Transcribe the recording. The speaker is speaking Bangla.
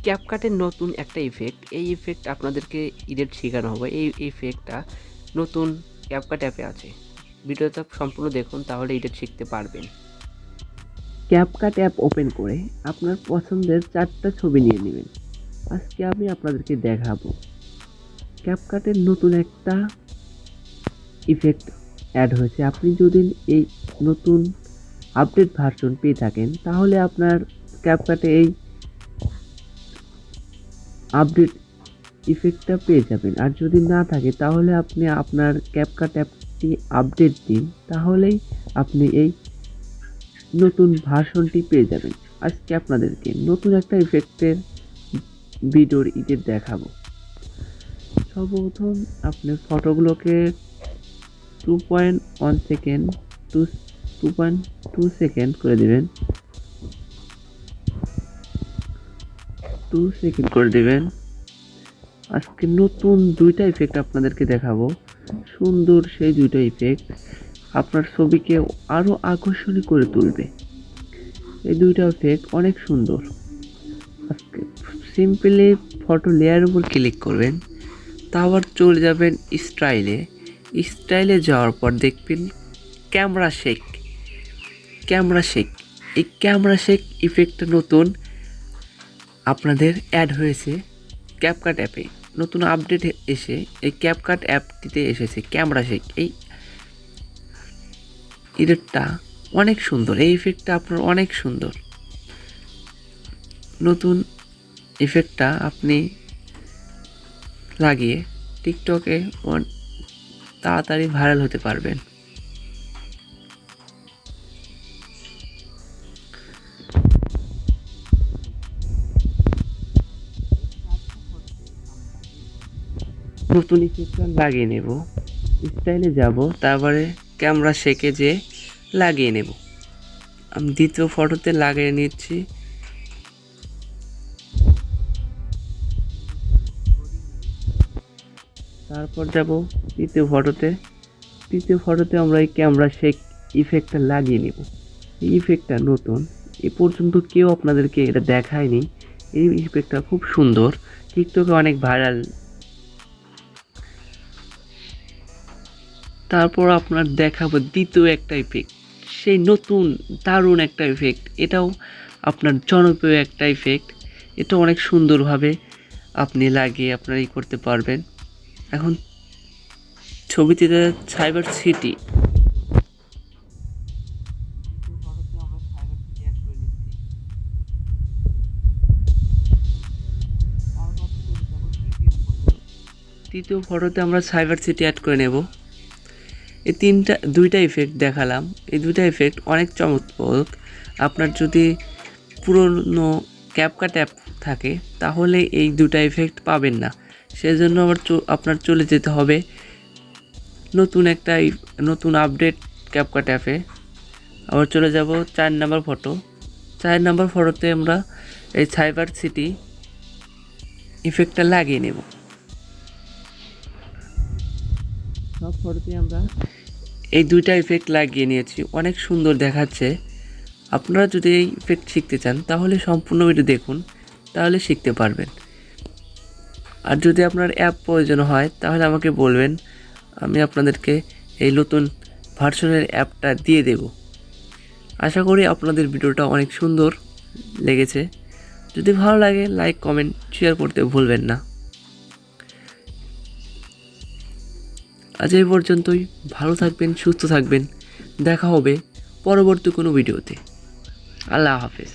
ক্যাপকাটের নতুন একটা ইফেক্ট, এই ইফেক্ট আপনাদেরকে এডিট শেখানো হবে। এই ইফেক্টটা নতুন ক্যাপকাট অ্যাপে আছে। ভিডিওটা সম্পূর্ণ দেখুন, তাহলে এডিট শিখতে পারবেন। ক্যাপকাট অ্যাপ ওপেন করে আপনার পছন্দের 4টা ছবি নিয়ে নেবেন। আজকে আমি আপনাদেরকে দেখাবো ক্যাপকাটের নতুন একটা ইফেক্ট অ্যাড হয়েছে। আপনি যদি এই নতুন আপডেট ভার্সন পেয়ে থাকেন তাহলে আপনার ক্যাপকাটে এই আপডেট ইফেক্টটা পেয়ে যাবেন। আর যদি না থাকে তাহলে আপনি আপনার ক্যাপকাট অ্যাপটি আপডেট দিন, তাহলেই আপনি এই নতুন ভার্সনটি পেয়ে যাবেন। আজকে আপনাদেরকে নতুন একটা ইফেক্টের ভিডিওর এডিট দেখাবো। সর্বপ্রথম আপনার ফটোগুলোকে 2.1 সেকেন্ড 2.2 সেকেন্ড করে দিবেন, 2 সেকেন্ড করে দিবেন। আজকে নতুন দুইটা ইফেক্ট আপনাদেরকে দেখাবো, সুন্দর সেই দুইটা ইফেক্ট আপনার ছবিকে আরও আকর্ষণীয় করে তুলবে। এই দুইটা ইফেক্ট অনেক সুন্দর। আজকে সিম্পলি ফটো লেয়ারের উপর ক্লিক করবেন, তারপর চলে যাবেন স্টাইলে যাওয়ার পর দেখবেন ক্যামেরা শেক। এই ক্যামেরা শেক ইফেক্টটা নতুন আপনাদের অ্যাড হয়েছে ক্যাপকাট অ্যাপে। নতুন আপডেট এসে এই ক্যাপকাট অ্যাপটিতে এসেছে ক্যামেরা শেক। এই এডিটটা অনেক সুন্দর, এই ইফেক্টটা আপনার অনেক সুন্দর। নতুন ইফেক্টটা আপনি লাগিয়ে টিকটকে তাড়াতাড়ি ভাইরাল হতে পারবেন। নতুন ইফেক্টটা লাগিয়ে নেব, স্টাইলে যাব, তারপরে ক্যামেরা শেকে যে লাগিয়ে নেব। আমি দ্বিতীয় ফটোতে লাগিয়ে নিচ্ছি। তারপর যাব তৃতীয় ফটোতে আমরা এই ক্যামেরা শেক ইফেক্টটা লাগিয়ে নেব। এই ইফেক্টটা নতুন, এ পর্যন্ত কেউ আপনাদেরকে এটা দেখায়নি। এই ইফেক্টটা খুব সুন্দর, টিকটকে অনেক ভাইরাল। তারপর আপনার দেখাবো দ্বিতীয় একটা ইফেক্ট, সেই নতুন দারুণ একটা ইফেক্ট। এটাও আপনার জনপ্রিয় একটা ইফেক্ট। এটা অনেক সুন্দরভাবে আপনি লাগিয়ে আপনারা করতে পারবেন। এখন ছবিতে সাইবার সিটি, তৃতীয় ফটোতে আমরা সাইবার সিটি অ্যাড করে নেব। এই দুইটা ইফেক্ট দেখালাম। এই দুইটা ইফেক্ট অনেক চমৎকার। আপনার যদি পুরনো ক্যাপকাট অ্যাপ থাকে তাহলে এই দুটা ইফেক্ট পাবেন না। সেজন্য আপনার চলে যেতে হবে নতুন আপডেট ক্যাপকাট অ্যাপে। আবার চলে যাব 4 নাম্বার ফটোতে আমরা এই সাইবার সিটি ইফেক্টটা লাগিয়ে নেব। সব ফটোতে আমরা এই দুইটা ইফেক্ট লাগিয়ে নিয়েছি, অনেক সুন্দর দেখাচ্ছে। আপনারা যদি এই ইফেক্ট শিখতে চান তাহলে সম্পূর্ণ ভিডিও দেখুন, তাহলে শিখতে পারবেন। আর যদি আপনার অ্যাপ প্রয়োজন হয় তাহলে আমাকে বলবেন, আমি আপনাদেরকে এই নতুন ভার্সনের অ্যাপটা দিয়ে দেব। আশা করি আপনাদের ভিডিওটা অনেক সুন্দর লেগেছে। যদি ভালো লাগে লাইক, কমেন্ট, শেয়ার করতে ভুলবেন না। আজ এই পর্যন্তই। ভালো থাকবেন, সুস্থ থাকবেন। দেখা হবে পরবর্তী কোনো ভিডিওতে। আল্লাহ হাফেজ।